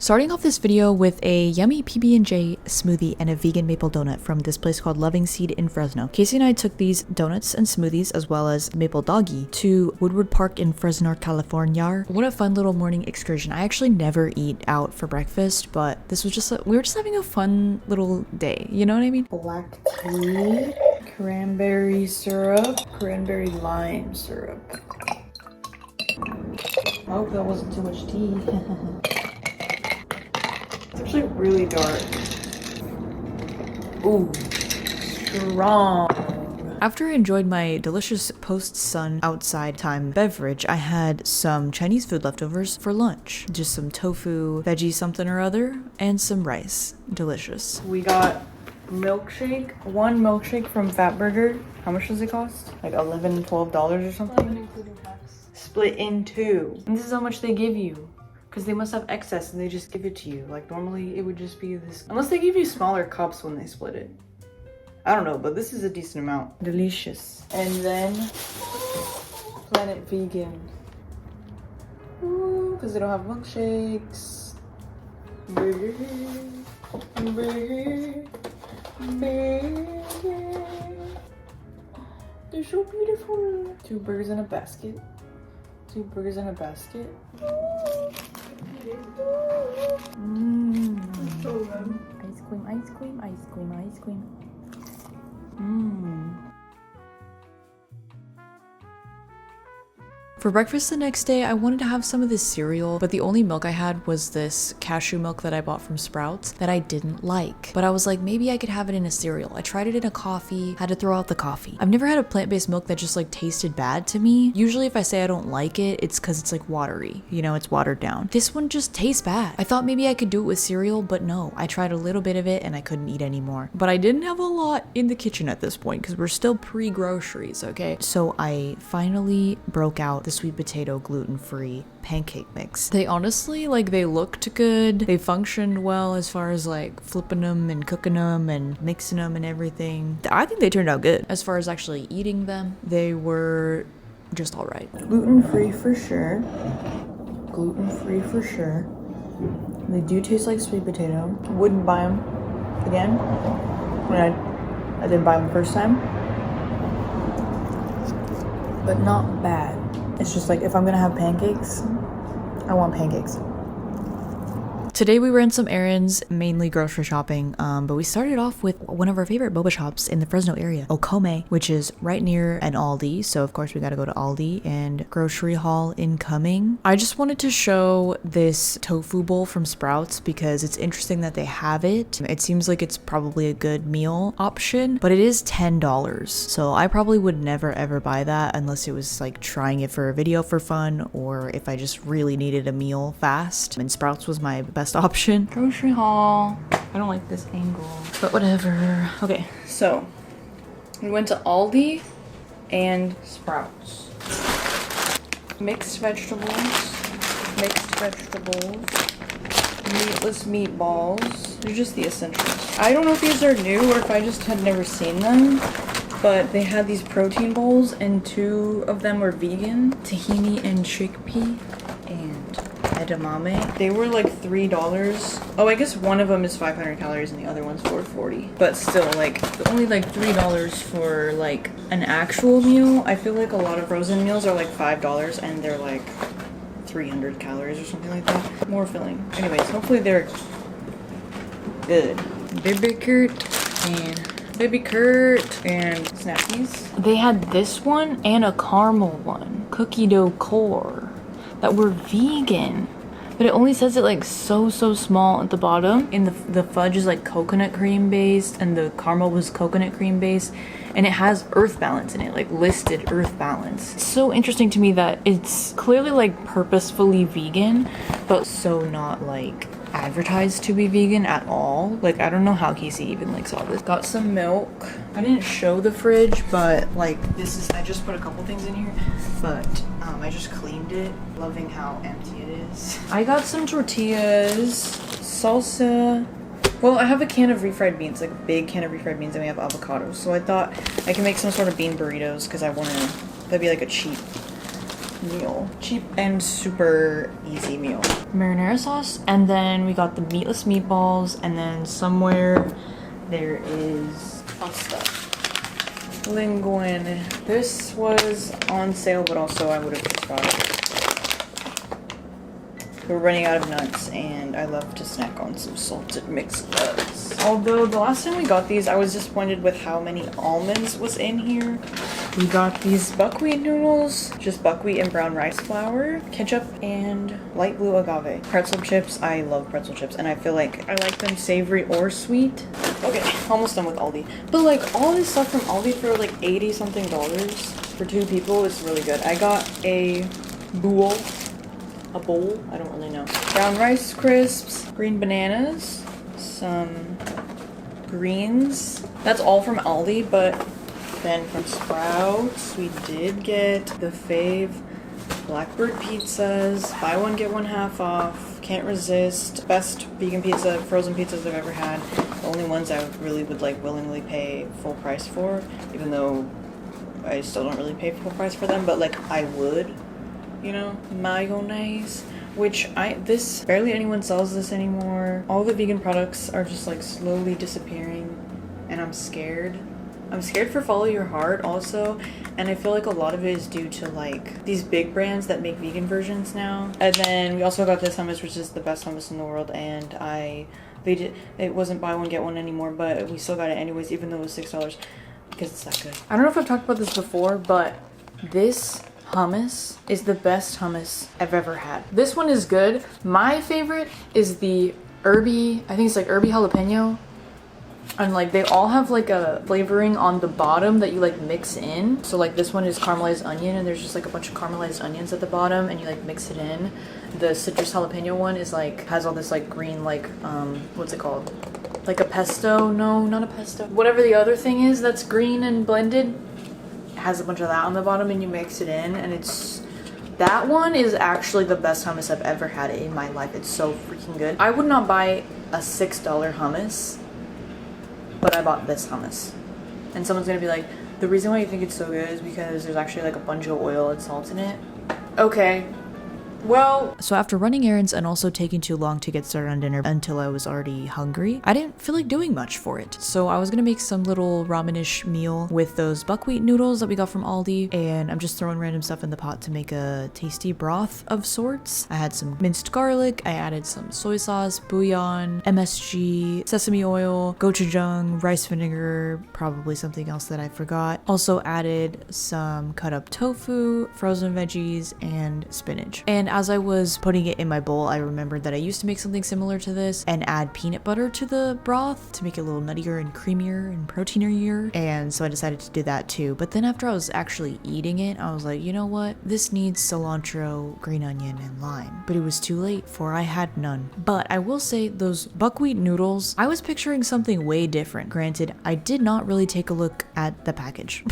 Starting off this video with a yummy PB&J smoothie and a vegan maple donut from this place called Loving Seed in Fresno. Casey and I took these donuts and smoothies as well as maple doggy to Woodward Park in Fresno, California. What a fun little morning excursion. I actually never eat out for breakfast, but this was just we were just having a fun little day, you know what I mean? Black tea, cranberry syrup, cranberry lime syrup. I hope that wasn't too much tea. It's actually really dark. Ooh, strong. After I enjoyed my delicious post-sun outside time beverage, I had some Chinese food leftovers for lunch. Just some tofu, veggie something or other, and some rice. Delicious. We got milkshake. One milkshake from Fatburger. How much does it cost? Like $11, $12 or something? Including tax. Split in two. And this is how much they give you. Because they must have excess and they just give it to you. Like normally it would just be this. Unless they give you smaller cups when they split it. I don't know, but this is a decent amount. Delicious. And then Planet Vegan. Ooh, because they don't have milkshakes. Burger. Burger. Burger. They're so beautiful. 2 burgers in a basket. 2 burgers in a basket. So good. Ice cream, ice cream, ice cream, ice cream. For breakfast the next day, I wanted to have some of this cereal, but the only milk I had was this cashew milk that I bought from Sprouts that I didn't like. But I was like, maybe I could have it in a cereal. I tried it in a coffee, had to throw out the coffee. I've never had a plant-based milk that just like tasted bad to me. Usually if I say I don't like it, it's because it's like watery. You know, it's watered down. This one just tastes bad. I thought maybe I could do it with cereal, but no. I tried a little bit of it and I couldn't eat anymore. But I didn't have a lot in the kitchen at this point because we're still pre-groceries, okay? So I finally broke out the sweet potato gluten-free pancake mix. They honestly, like, they looked good. They functioned well as far as like flipping them and cooking them and mixing them and everything. I think they turned out good. As far as actually eating them, they were just all right. Gluten-free for sure. Gluten-free for sure. They do taste like sweet potato. Wouldn't buy them again. When I didn't buy them the first time. But not bad. It's just like, if I'm gonna have pancakes, I want pancakes. Today we ran some errands, mainly grocery shopping, but we started off with one of our favorite boba shops in the Fresno area, Okome, which is right near an Aldi. So of course we gotta go to Aldi, and grocery haul incoming. I just wanted to show this tofu bowl from Sprouts because it's interesting that they have it. It seems like it's probably a good meal option, but it is $10. So I probably would never ever buy that unless it was like trying it for a video for fun, or if I just really needed a meal fast. And Sprouts was my best option. Grocery haul. I don't like this angle, but whatever. Okay, so we went to Aldi and Sprouts. Mixed vegetables, meatless meatballs. They're just the essentials. I don't know if these are new or if I just had never seen them, but they had these protein bowls and 2 of them were vegan. Tahini and chickpea and edamame. They were like $3. Oh, I guess one of them is 500 calories and the other one's 440. But still, like, only like $3 for like an actual meal. I feel like a lot of frozen meals are like $5 and they're like 300 calories or something like that. More filling. Anyways, hopefully they're good. Baby Kurt and Snappies. They had this one and a caramel one. Cookie dough core. That were vegan, but it only says it like so small at the bottom. And the fudge is like coconut cream based and the caramel was coconut cream based, and it has earth balance in it, like listed earth balance. It's so interesting to me that it's clearly like purposefully vegan, but so not like advertised to be vegan at all. Like, I don't know how Casey even like saw this. Got some milk. I didn't show the fridge, but like this is, I just put a couple things in here, but I just cleaned it. Loving how empty it is. I got some tortillas, salsa. Well, I have a can of refried beans, like a big can of refried beans, and we have avocados. So I thought I can make some sort of bean burritos because I want to, that'd be like a cheap meal. Cheap and super easy meal. Marinara sauce, and then we got the meatless meatballs, and then somewhere there is pasta. Linguine. This was on sale, but also I would have just got it. We're running out of nuts, and I love to snack on some salted mixed nuts. Although the last time we got these, I was disappointed with how many almonds was in here. We got these buckwheat noodles, just buckwheat and brown rice flour, ketchup, and light blue agave. Pretzel chips, I love pretzel chips, and I feel like I like them savory or sweet. Okay, almost done with Aldi. But like all this stuff from Aldi for like 80 something dollars for 2 people is really good. I got a bowl, I don't really know. Brown rice crisps, green bananas, some greens. That's all from Aldi, but then from Sprouts, we did get the fave Blackbird pizzas. Buy one, get one half off. Can't resist. Best vegan pizza, frozen pizzas I've ever had. The only ones I really would like willingly pay full price for, even though I still don't really pay full price for them, but like I would, you know. Mayonnaise, which this barely anyone sells this anymore. All the vegan products are just like slowly disappearing, and I'm scared. I'm scared for Follow Your Heart also, and I feel like a lot of it is due to like these big brands that make vegan versions now. And then we also got this hummus, which is the best hummus in the world, and it wasn't buy one get one anymore, but we still got it anyways, even though it was $6 because it's that good. I don't know if I've talked about this before, but this hummus is the best hummus I've ever had. This one is good. My favorite is the herby, I think it's like herby jalapeno. And like they all have like a flavoring on the bottom that you like mix in. So like this one is caramelized onion, and there's just like a bunch of caramelized onions at the bottom, and you like mix it in. The citrus jalapeno one is like has all this like green like what's it called? Like a pesto? No, not a pesto. Whatever the other thing is that's green and blended. It has a bunch of that on the bottom, and you mix it in, and that one is actually the best hummus I've ever had in my life. It's so freaking good. I would not buy a $6 hummus, but I bought this hummus. And someone's gonna be like, the reason why you think it's so good is because there's actually like a bunch of oil and salt in it. Okay. Well, so after running errands and also taking too long to get started on dinner until I was already hungry, I didn't feel like doing much for it. So I was gonna make some little ramen-ish meal with those buckwheat noodles that we got from Aldi, and I'm just throwing random stuff in the pot to make a tasty broth of sorts. I had some minced garlic, I added some soy sauce, bouillon, MSG, sesame oil, gochujang, rice vinegar, probably something else that I forgot. Also added some cut up tofu, frozen veggies, and spinach. And as I was putting it in my bowl, I remembered that I used to make something similar to this and add peanut butter to the broth to make it a little nuttier and creamier and proteinier. And so I decided to do that too. But then after I was actually eating it, I was like, you know what? This needs cilantro, green onion, and lime. But it was too late, for I had none. But I will say those buckwheat noodles, I was picturing something way different. Granted, I did not really take a look at the package.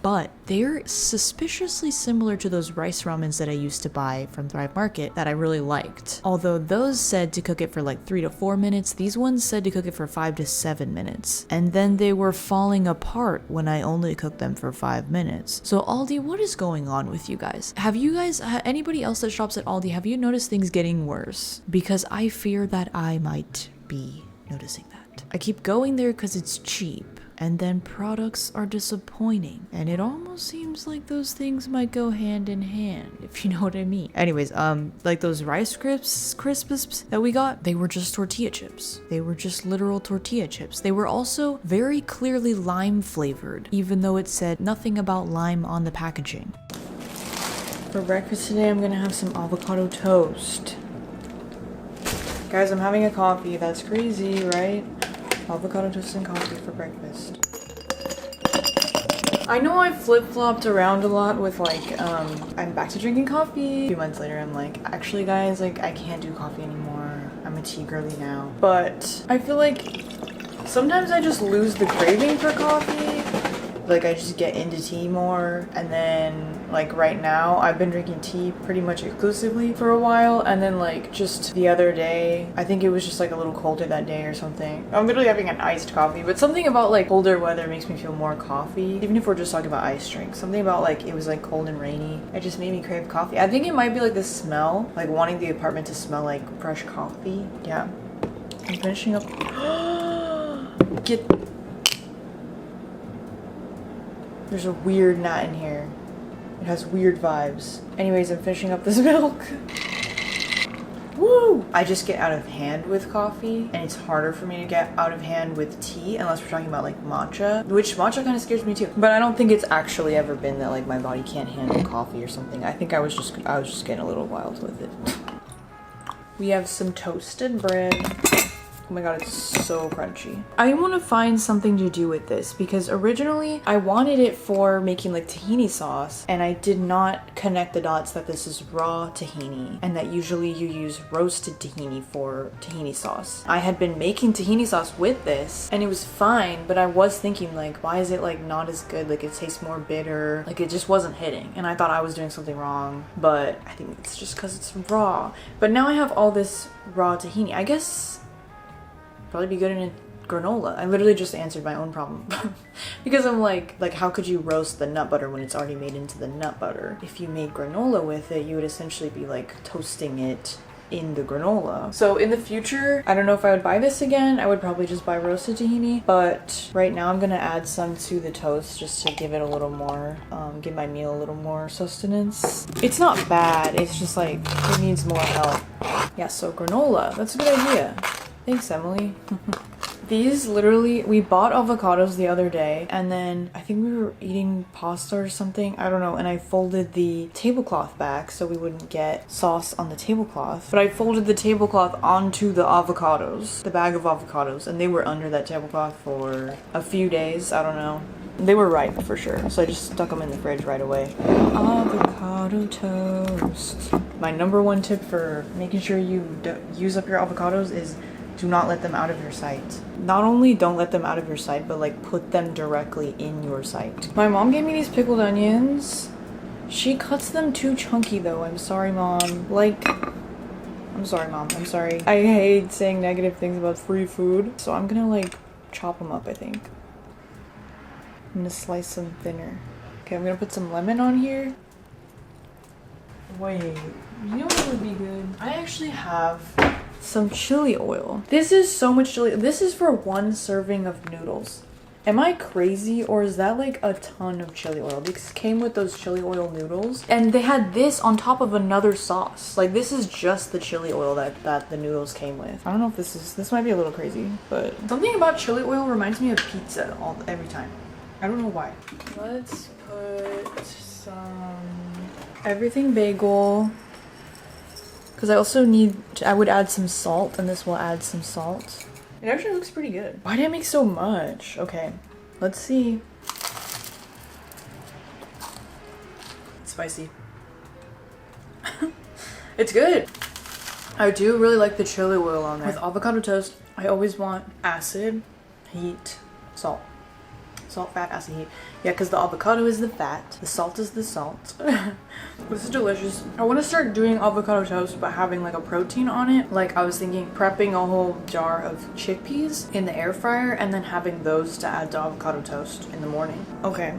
But they're suspiciously similar to those rice ramens that I used to buy from Thrive Market that I really liked. Although those said to cook it for like 3 to 4 minutes, these ones said to cook it for 5 to 7 minutes. And then they were falling apart when I only cooked them for 5 minutes. So Aldi, what is going on with you guys? Have you guys, anybody else that shops at Aldi, have you noticed things getting worse? Because I fear that I might be noticing that. I keep going there because it's cheap, and then products are disappointing, and it almost seems like those things might go hand in hand, if you know what I mean. Anyways, like those rice crisps that we got, they were just tortilla chips. They were just literal tortilla chips. They were also very clearly lime flavored, even though it said nothing about lime on the packaging. For breakfast today, I'm gonna have some avocado toast. Guys, I'm having a coffee. That's crazy, right? Avocado toast and coffee for breakfast. I know I flip-flopped around a lot with like, I'm back to drinking coffee. A few months later, I'm like, actually guys, like I can't do coffee anymore. I'm a tea girly now. But I feel like sometimes I just lose the craving for coffee. like I just get into tea more. And then like right now I've been drinking tea pretty much exclusively for a while, and then like just the other day, I think it was just like a little colder that day or something. I'm literally having an iced coffee, but something about like colder weather makes me feel more coffee. Even if we're just talking about ice drinks, something about like it was like cold and rainy, it just made me crave coffee. I think it might be like the smell, like wanting the apartment to smell like fresh coffee. Yeah, I'm finishing up. Get. There's a weird gnat in here. It has weird vibes. Anyways, I'm finishing up this milk. Woo! I just get out of hand with coffee, and it's harder for me to get out of hand with tea unless we're talking about like matcha, which matcha kind of scares me too. But I don't think it's actually ever been that like my body can't handle coffee or something. I think I was just getting a little wild with it. We have some toasted bread. Oh my god, it's so crunchy. I want to find something to do with this because originally I wanted it for making like tahini sauce, and I did not connect the dots that this is raw tahini and that usually you use roasted tahini for tahini sauce. I had been making tahini sauce with this and it was fine, but I was thinking like, why is it like not as good? Like it tastes more bitter. Like it just wasn't hitting, and I thought I was doing something wrong, but I think it's just because it's raw. But now I have all this raw tahini. I guess probably be good in a granola. I literally just answered my own problem. Because I'm like how could you roast the nut butter when it's already made into the nut butter? If you made granola with it, you would essentially be like toasting it in the granola. So in the future, I don't know if I would buy this again. I would probably just buy roasted tahini, but right now I'm gonna add some to the toast just to give it a little more, give my meal a little more sustenance. It's not bad, it's just like it needs more help. Yeah, so granola, that's a good idea. Thanks, Emily. These literally, we bought avocados the other day, and then I think we were eating pasta or something, I don't know, and I folded the tablecloth back so we wouldn't get sauce on the tablecloth. But I folded the tablecloth onto the avocados, the bag of avocados, and they were under that tablecloth for a few days, I don't know. They were ripe for sure, so I just stuck them in the fridge right away. Avocado toast. My number one tip for making sure you use up your avocados is do not let them out of your sight. Not only don't let them out of your sight, but like put them directly in your sight. My mom gave me these pickled onions. She cuts them too chunky though. I'm sorry, Mom. Like, I'm sorry, Mom. I'm sorry. I hate saying negative things about free food. So I'm gonna like chop them up, I think. I'm gonna slice them thinner. Okay, I'm gonna put some lemon on here. Wait, you know what would be good? I actually have some chili oil. This is so much chili. This is for one serving of noodles. Am I crazy, or is that like a ton of chili oil? This came with those chili oil noodles, and they had this on top of another sauce. Like this is just the chili oil that the noodles came with. I don't know if this might be a little crazy, but something about chili oil reminds me of pizza every time. I don't know why. Let's put some everything bagel. Because I also I would add some salt, and this will add some salt. It actually looks pretty good. Why did I make so much? Okay, let's see. It's spicy. It's good. I do really like the chili oil on there. With avocado toast, I always want acid, heat, salt. Salt, fat, acid, heat. Yeah, because the avocado is the fat, the salt is the salt. This is delicious. I want to start doing avocado toast but having like a protein on it. Like I was thinking prepping a whole jar of chickpeas in the air fryer and then having those to add to avocado toast in the morning. Okay,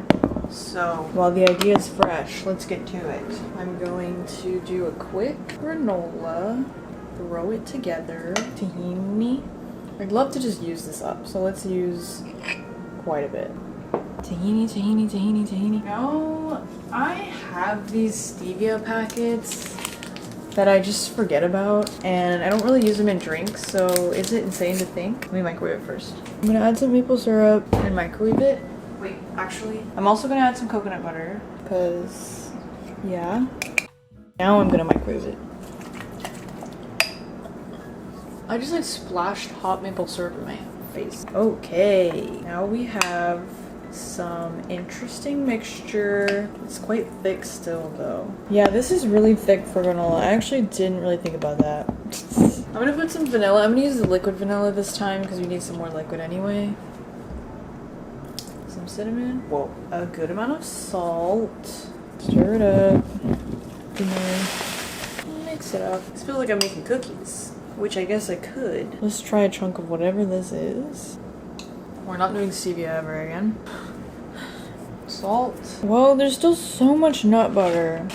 so while the idea is fresh, let's get to it. I'm going to do a quick granola, throw it together, tahini. I'd love to just use this up, so let's use quite a bit. Tahini, tahini, tahini, tahini. Now, I have these stevia packets that I just forget about, and I don't really use them in drinks, so is it insane to think? Let me microwave it first. I'm gonna add some maple syrup and microwave it. Wait, actually, I'm also gonna add some coconut butter, because, yeah. Now I'm gonna microwave it. I just like splashed hot maple syrup in my face. Okay, now we have some interesting mixture. It's quite thick still though. Yeah, this is really thick for granola. I actually didn't really think about that. I'm gonna put some vanilla. I'm gonna use the liquid vanilla this time because we need some more liquid anyway. Some some cinnamon. Whoa, a good amount of salt. Stir it up. Mix it up. This feels like I'm making cookies, which I guess I could. Let's try a chunk of whatever this is. We're not doing stevia ever again. Salt. Whoa, there's still so much nut butter.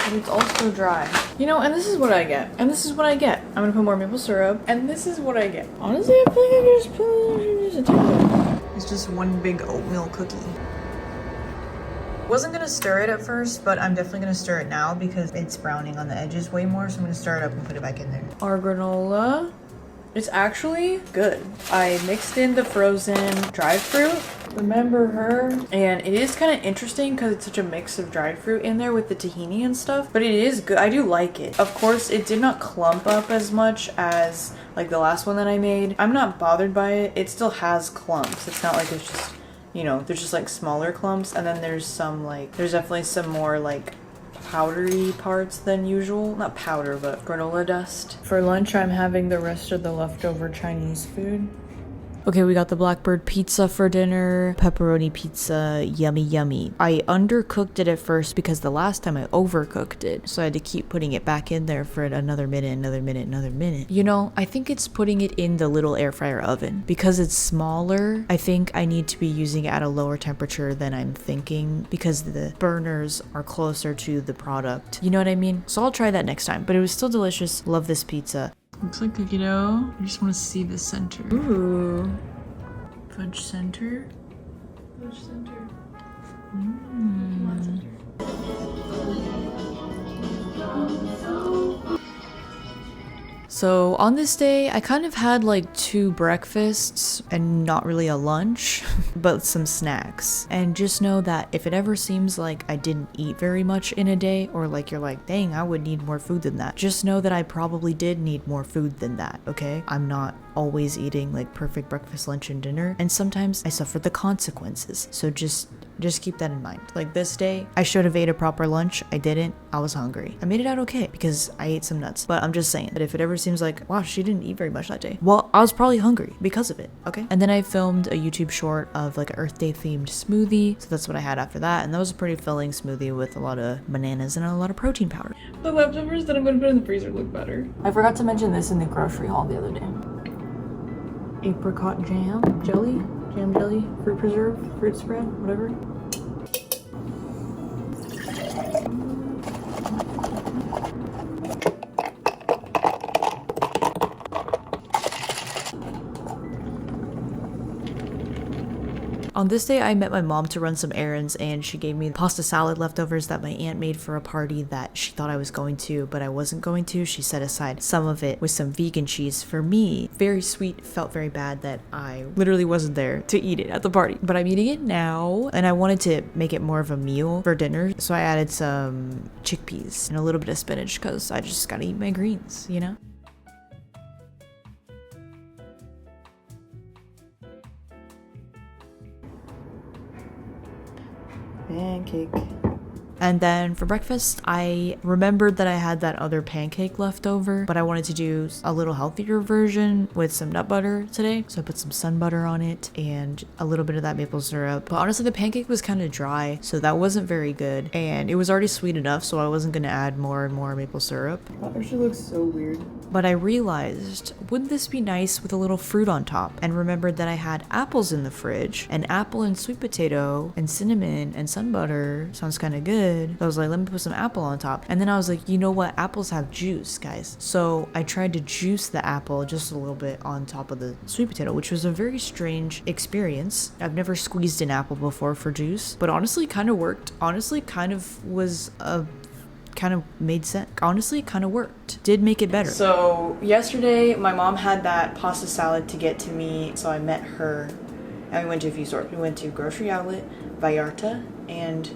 But it's also dry. You know, and this is what I get. And this is what I get. I'm gonna put more maple syrup. And this is what I get. Honestly, I feel like I could just put just a tiny bit. It's just one big oatmeal cookie. Wasn't gonna stir it at first, but I'm definitely gonna stir it now because it's browning on the edges way more. So I'm gonna stir it up and put it back in there. Our granola. It's actually good. I mixed in the frozen dried fruit. Remember her? And it is kind of interesting because it's such a mix of dried fruit in there with the tahini and stuff, but it is good. I do like it. Of course, it did not clump up as much as like the last one that I made. I'm not bothered by it. It still has clumps. It's not like it's just, you know, there's just like smaller clumps, and then there's some like, there's definitely some more like powdery parts than usual. Not powder, but granola dust. For lunch, I'm having the rest of the leftover Chinese food. Okay, we got the Blackbird pizza for dinner. Pepperoni pizza, yummy, yummy. I undercooked it at first because the last time I overcooked it. So I had to keep putting it back in there for another minute, another minute, another minute. You know, I think it's putting it in the little air fryer oven. Because it's smaller, I think I need to be using it at a lower temperature than I'm thinking because the burners are closer to the product. You know what I mean? So I'll try that next time. But it was still delicious. Love this pizza. Looks like cookie dough. I just want to see the center. Ooh. Fudge center. Fudge center. Mmm. So on this day, I kind of had like 2 breakfasts and not really a lunch, but some snacks. And just know that if it ever seems like I didn't eat very much in a day, or like you're like, dang, I would need more food than that, just know that I probably did need more food than that, okay? I'm not always eating like perfect breakfast, lunch, and dinner, and sometimes I suffer the consequences. So just keep that in mind. Like this day, I should have ate a proper lunch. I didn't. I was hungry. I made it out okay because I ate some nuts. But I'm just saying that if it ever seems like, wow, she didn't eat very much that day, well, I was probably hungry because of it, okay? And then I filmed a YouTube short of like an Earth Day themed smoothie. So that's what I had after that. And that was a pretty filling smoothie with a lot of bananas and a lot of protein powder. The leftovers that I'm going to put in the freezer look better. I forgot to mention this in the grocery haul the other day. Apricot jam jelly, fruit preserve, fruit spread, whatever. On this day, I met my mom to run some errands, and she gave me pasta salad leftovers that my aunt made for a party that she thought I was going to, but I wasn't going to. She set aside some of it with some vegan cheese for me. Very sweet, felt very bad that I literally wasn't there to eat it at the party. But I'm eating it now, and I wanted to make it more of a meal for dinner, so I added some chickpeas and a little bit of spinach because I just gotta eat my greens, you know? Pancake. And then for breakfast, I remembered that I had that other pancake left over, but I wanted to do a little healthier version with some nut butter today. So I put some sun butter on it and a little bit of that maple syrup. But honestly, the pancake was kind of dry, so that wasn't very good. And it was already sweet enough, so I wasn't going to add more and more maple syrup. That actually looks so weird. But I realized, wouldn't this be nice with a little fruit on top? And remembered that I had apples in the fridge, and apple and sweet potato and cinnamon and sun butter sounds kind of good. I was like, let me put some apple on top. And then I was like, you know what? Apples have juice, guys. So I tried to juice the apple just a little bit on top of the sweet potato, which was a very strange experience. I've never squeezed an apple before for juice, but honestly kind of worked. Honestly kind of was a kind of made sense. Honestly, it kind of worked. Did make it better. So yesterday, my mom had that pasta salad to get to me, so I met her and we went to a few stores. We went to Grocery Outlet, Vallarta, and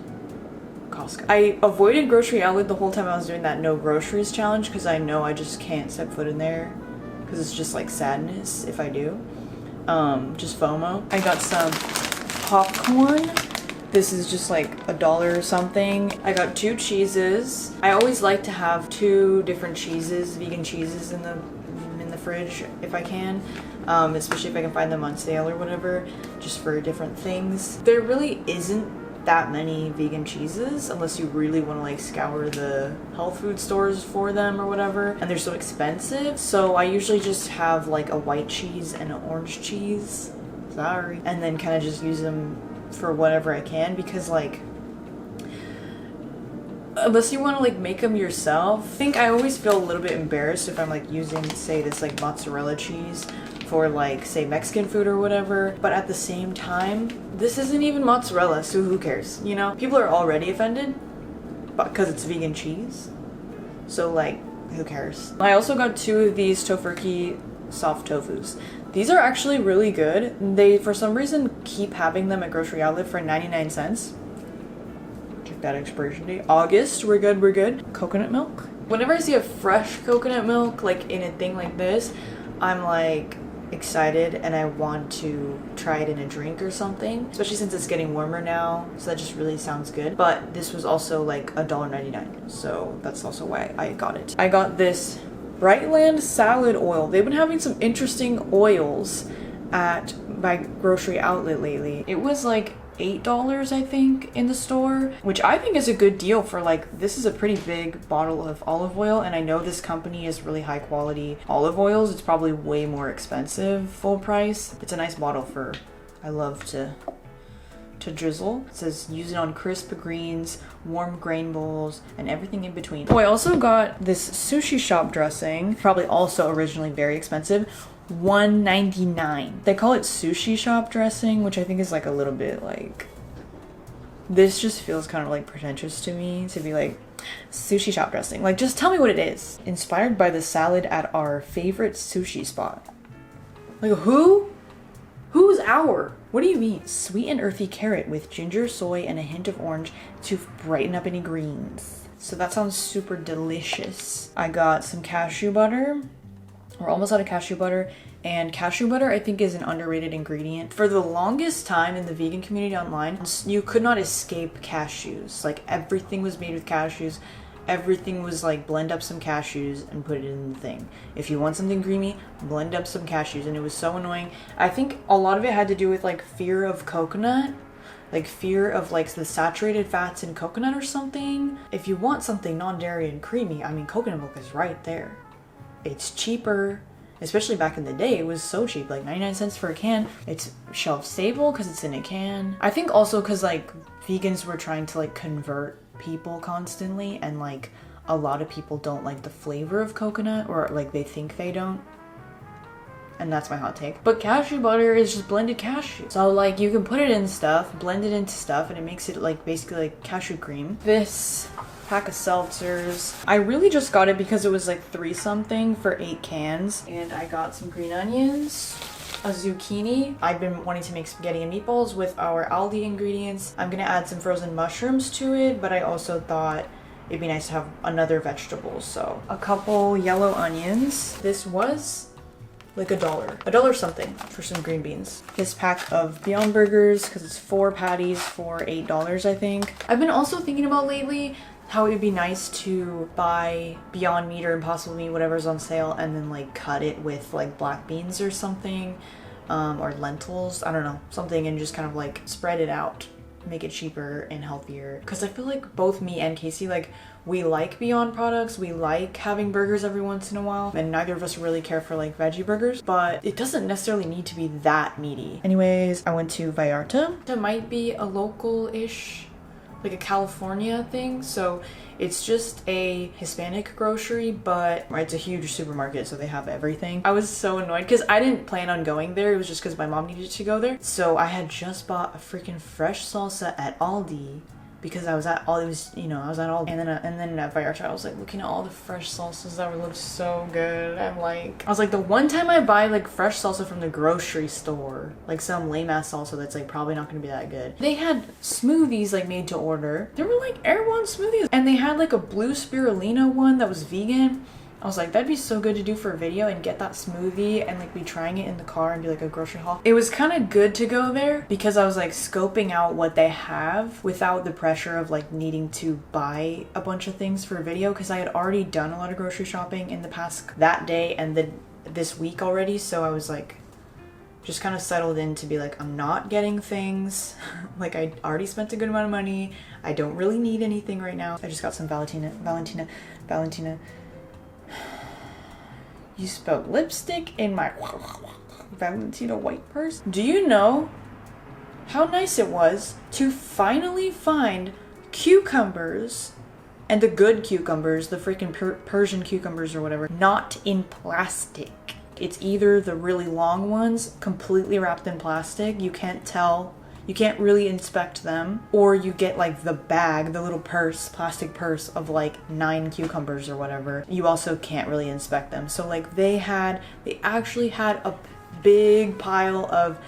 Costco. I avoided Grocery Outlet the whole time I was doing that no groceries challenge because I know I just can't step foot in there because it's just like sadness if I do. Just FOMO. I got some popcorn This is just like $1 or something. I got 2 cheeses. I always like to have 2 different cheeses, vegan cheeses in the fridge if I can, especially if I can find them on sale or whatever, just for different things. There really isn't that many vegan cheeses unless you really want to like scour the health food stores for them or whatever, and they're so expensive. So I usually just have like a white cheese and an orange cheese, sorry, and then kind of just use them for whatever I can, because like unless you want to like make them yourself, I think I always feel a little bit embarrassed if I'm like using, say, this like mozzarella cheese for like, say, Mexican food or whatever, but at the same time this isn't even mozzarella, so who cares, you know? People are already offended because it's vegan cheese, so like who cares? I also got 2 of these tofurkey soft tofus. These are actually really good. They for some reason keep having them at grocery outlet for 99 cents. That expiration date, August. We're good. Coconut milk. Whenever I see a fresh coconut milk like in a thing like this, I'm like excited and I want to try it in a drink or something, especially since it's getting warmer now, so that just really sounds good. But this was also like $1.99, so that's also why I got it. I got this Brightland salad oil. They've been having some interesting oils at my grocery outlet lately. It was like $8 I think in the store, which I think is a good deal for like, this is a pretty big bottle of olive oil, and I know this company is really high quality olive oils. It's probably way more expensive full price. It's a nice bottle for, I love to drizzle. It says use it on crisp greens, warm grain bowls, and everything in between. Oh, I also got this sushi shop dressing, probably also originally very expensive, $1.99. They call it sushi shop dressing, which I think is like a little bit like, this just feels kind of like pretentious to me to be like sushi shop dressing. Like, just tell me what it is. Inspired by the salad at our favorite sushi spot. Like, who's our? What do you mean? Sweet and earthy carrot with ginger, soy, and a hint of orange to brighten up any greens. So that sounds super delicious. I got some cashew butter. We're almost out of cashew butter, and cashew butter I think is an underrated ingredient. For the longest time in the vegan community online, you could not escape cashews. Like, everything was made with cashews. Everything was like, blend up some cashews and put it in the thing. If you want something creamy, blend up some cashews, and it was so annoying. I think a lot of it had to do with like fear of coconut, like fear of like the saturated fats in coconut or something. If you want something non-dairy and creamy, I mean, coconut milk is right there. It's cheaper, especially back in the day. It was so cheap, like 99 cents for a can. It's shelf stable because it's in a can. I think also because like vegans were trying to like convert people constantly, and like a lot of people don't like the flavor of coconut, or like they think they don't. And that's my hot take. But cashew butter is just blended cashew. So like you can put it in stuff, blend it into stuff, and it makes it like basically like cashew cream. This pack of seltzers, I really just got it because it was like 3 something for 8 cans. And I got some green onions, a zucchini. I've been wanting to make spaghetti and meatballs with our Aldi ingredients. I'm gonna add some frozen mushrooms to it, but I also thought it'd be nice to have another vegetable. So a couple yellow onions. This was like $1 something for some green beans. This pack of Beyond Burgers, because it's 4 patties for $8 I think. I've been also thinking about lately how it would be nice to buy Beyond Meat or Impossible Meat, whatever's on sale, and then like cut it with like black beans or something, or lentils, I don't know, something, and just kind of like spread it out, make it cheaper and healthier. Because I feel like both me and Casey, like, we like Beyond products, we like having burgers every once in a while, and neither of us really care for like veggie burgers, but it doesn't necessarily need to be that meaty. Anyways, I went to Vallarta. It might be a local-ish, like a California thing, so it's just a Hispanic grocery, but it's a huge supermarket, so they have everything. I was so annoyed because I didn't plan on going there. It was just because my mom needed to go there. So I had just bought a freaking fresh salsa at Aldi because I was at Aldi. It was, you know, I was at Aldi, and then at Vallarta, I was like looking at all the fresh salsas that looked so good. I was like, the one time I buy like fresh salsa from the grocery store, like some lame ass salsa that's like probably not gonna be that good. They had smoothies like made to order. They were like Air One smoothies, and they had like a blue spirulina one that was vegan. I was like, that'd be so good to do for a video and get that smoothie and like be trying it in the car and do like a grocery haul. It was kind of good to go there because I was like scoping out what they have without the pressure of like needing to buy a bunch of things for a video, because I had already done a lot of grocery shopping in the past that day and then this week already. So I was like just kind of settled in to be like, I'm not getting things. Like I already spent a good amount of money. I don't really need anything right now. I just got some Valentina. You spilled lipstick in my Valentina white purse. Do you know how nice it was to finally find cucumbers, and the good cucumbers, the freaking Persian cucumbers or whatever, not in plastic. It's either the really long ones completely wrapped in plastic, you can't tell, you can't really inspect them, or you get like the bag, the little purse, plastic purse of like 9 cucumbers or whatever. You also can't really inspect them. So like they actually had a big pile of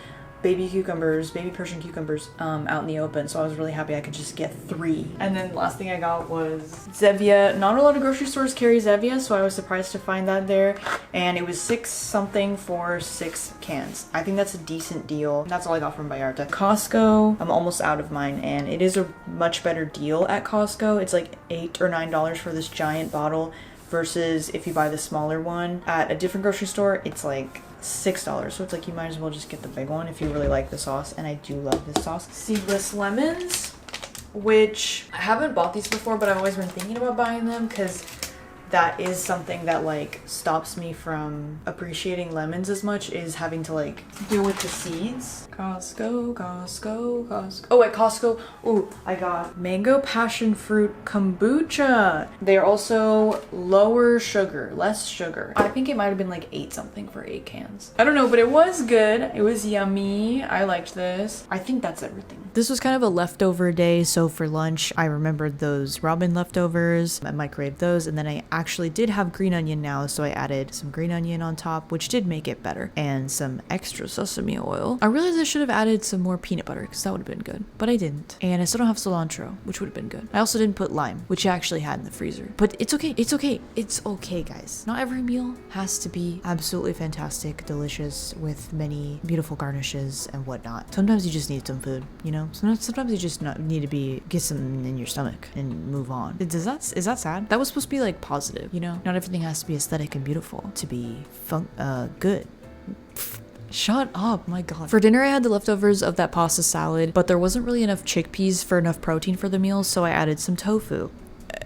baby cucumbers, baby Persian cucumbers out in the open. So I was really happy I could just get 3. And then the last thing I got was Zevia. Not a lot of grocery stores carry Zevia, so I was surprised to find that there. And it was 6 something for 6 cans. I think that's a decent deal. That's all I got from Vallarta. Costco, I'm almost out of mine, and it is a much better deal at Costco. It's like $8 or $9 for this giant bottle versus if you buy the smaller one at a different grocery store, it's like $6. So it's like you might as well just get the big one if you really like the sauce, and I do love this sauce. Seedless lemons, which I haven't bought these before, but I've always been thinking about buying them because that is something that like stops me from appreciating lemons as much, is having to like deal with the seeds. Costco. Oh, at Costco, ooh, I got mango passion fruit kombucha. They're also lower sugar, less sugar. I think it might have been like 8 something for 8 cans. I don't know, but it was good. It was yummy. I liked this. I think that's everything. This was kind of a leftover day, so for lunch, I remembered those ramen leftovers. I microwaved those, and then I actually did have green onion now, so I added some green onion on top, which did make it better, and some extra sesame oil. I realized I should have added some more peanut butter, because that would have been good, but I didn't. And I still don't have cilantro, which would have been good. I also didn't put lime, which I actually had in the freezer. But it's okay, it's okay, it's okay, guys. Not every meal has to be absolutely fantastic, delicious, with many beautiful garnishes and whatnot. Sometimes you just need some food, you know? Sometimes you just need to get something in your stomach and move on. Is that sad? That was supposed to be like positive, you know? Not everything has to be aesthetic and beautiful to be good. Shut up, my god. For dinner, I had the leftovers of that pasta salad, but there wasn't really enough chickpeas for enough protein for the meal, so I added some tofu.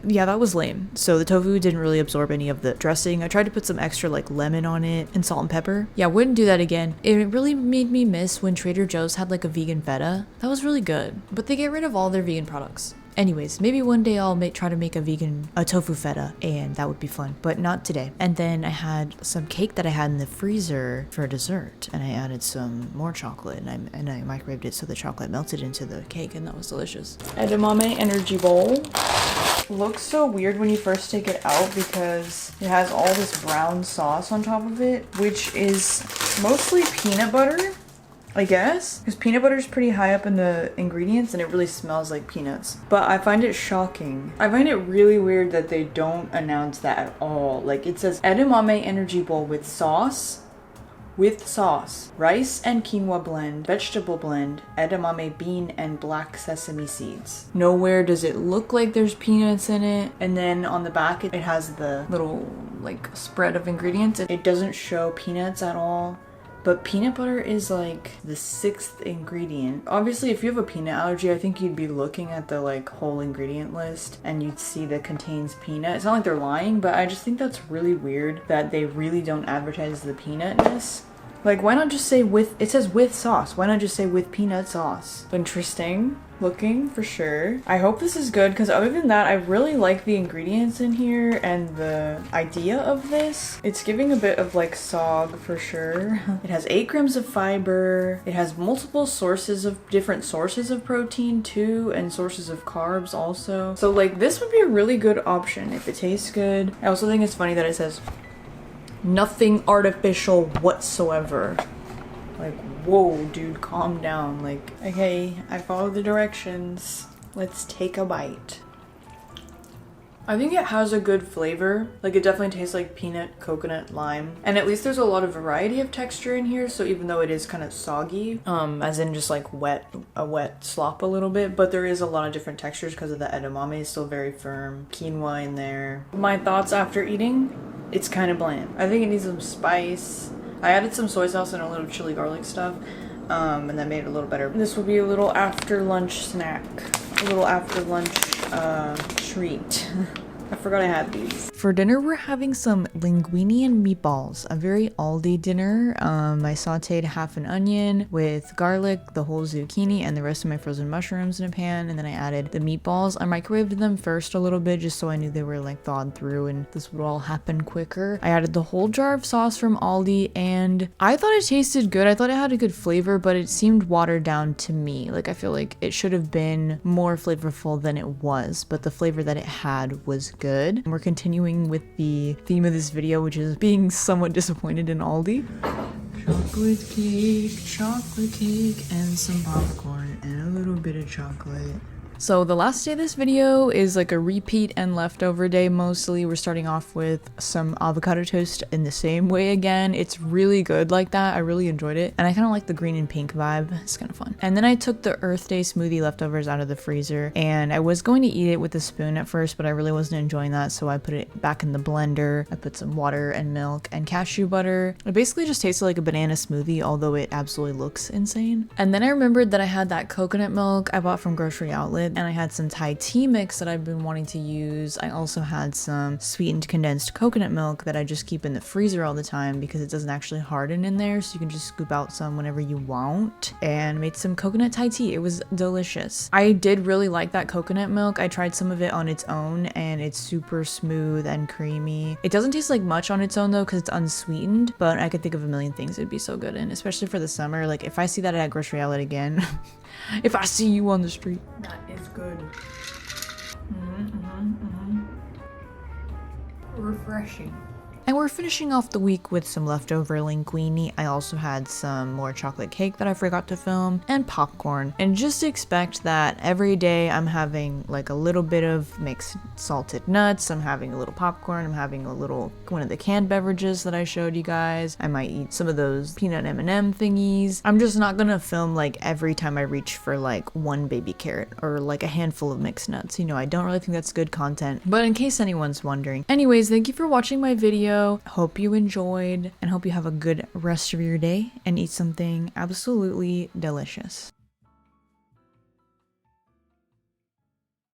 Yeah, that was lame. So the tofu didn't really absorb any of the dressing. I tried to put some extra like lemon on it and salt and pepper. Yeah, wouldn't do that again. It really made me miss when Trader Joe's had like a vegan feta. That was really good. But they get rid of all their vegan products. Anyways, maybe one day I'll try to make a tofu feta, and that would be fun, but not today. And then I had some cake that I had in the freezer for dessert, and I added some more chocolate, and I microwaved it so the chocolate melted into the cake, and that was delicious. Edamame energy bowl. Looks so weird when you first take it out because it has all this brown sauce on top of it, which is mostly peanut butter, I guess, because peanut butter is pretty high up in the ingredients and it really smells like peanuts. But I find it shocking. I find it really weird that they don't announce that at all. Like it says edamame energy bowl with sauce, rice and quinoa blend, vegetable blend, edamame bean and black sesame seeds. Nowhere does it look like there's peanuts in it. And then on the back it has the little like spread of ingredients. It doesn't show peanuts at all. But peanut butter is like the 6th ingredient. Obviously, if you have a peanut allergy, I think you'd be looking at the like whole ingredient list and you'd see that contains peanut. It's not like they're lying, but I just think that's really weird that they really don't advertise the peanutness. Like, why not just say it says with sauce. Why not just say with peanut sauce? Interesting looking for sure. I hope this is good because other than that, I really like the ingredients in here and the idea of this. It's giving a bit of like sog for sure. It has 8 grams of fiber. It has multiple different sources of protein too, and sources of carbs also. So like this would be a really good option if it tastes good. I also think it's funny that it says nothing artificial whatsoever. Like, whoa, dude, calm down. Like, okay, I follow the directions. Let's take a bite. I think it has a good flavor. Like, it definitely tastes like peanut, coconut, lime. And at least there's a lot of variety of texture in here, so even though it is kind of soggy, as in just like a wet slop a little bit, but there is a lot of different textures because of the edamame is still very firm. Quinoa in there. My thoughts after eating? It's kind of bland. I think it needs some spice. I added some soy sauce and a little chili garlic stuff, and that made it a little better. This will be a little after lunch snack. A little after lunch treat. I forgot I had these. For dinner, we're having some linguine and meatballs, a very Aldi dinner. I sauteed half an onion with garlic, the whole zucchini, and the rest of my frozen mushrooms in a pan, and then I added the meatballs. I microwaved them first a little bit just so I knew they were like thawed through and this would all happen quicker. I added the whole jar of sauce from Aldi, and I thought it tasted good. I thought it had a good flavor, but it seemed watered down to me. Like, I feel like it should have been more flavorful than it was, but the flavor that it had was good. And we're continuing with the theme of this video, which is being somewhat disappointed in Aldi. Chocolate cake, and some popcorn, and a little bit of chocolate. So the last day of this video is like a repeat and leftover day mostly. We're starting off with some avocado toast in the same way again. It's really good like that. I really enjoyed it. And I kind of like the green and pink vibe. It's kind of fun. And then I took the Earth Day smoothie leftovers out of the freezer, and I was going to eat it with a spoon at first, but I really wasn't enjoying that. So I put it back in the blender. I put some water and milk and cashew butter. It basically just tasted like a banana smoothie, although it absolutely looks insane. And then I remembered that I had that coconut milk I bought from Grocery Outlet, and I had some Thai tea mix that I've been wanting to use. I also had some sweetened condensed coconut milk that I just keep in the freezer all the time because it doesn't actually harden in there, so you can just scoop out some whenever you want, and made some coconut Thai tea. It was delicious. I did really like that coconut milk. I tried some of it on its own and it's super smooth and creamy. It doesn't taste like much on its own though because it's unsweetened, but I could think of a million things it'd be so good in, especially for the summer. Like, if I see that at Grocery Outlet again, if I see you on the street. That is good. Refreshing. And we're finishing off the week with some leftover linguine. I also had some more chocolate cake that I forgot to film, and popcorn. And just expect that every day I'm having like a little bit of mixed salted nuts, I'm having a little popcorn, I'm having a little one of the canned beverages that I showed you guys. I might eat some of those peanut M&M thingies. I'm just not gonna film like every time I reach for like one baby carrot or like a handful of mixed nuts. You know, I don't really think that's good content, but in case anyone's wondering. Anyways, thank you for watching my video. Hope you enjoyed, and hope you have a good rest of your day and eat something absolutely delicious.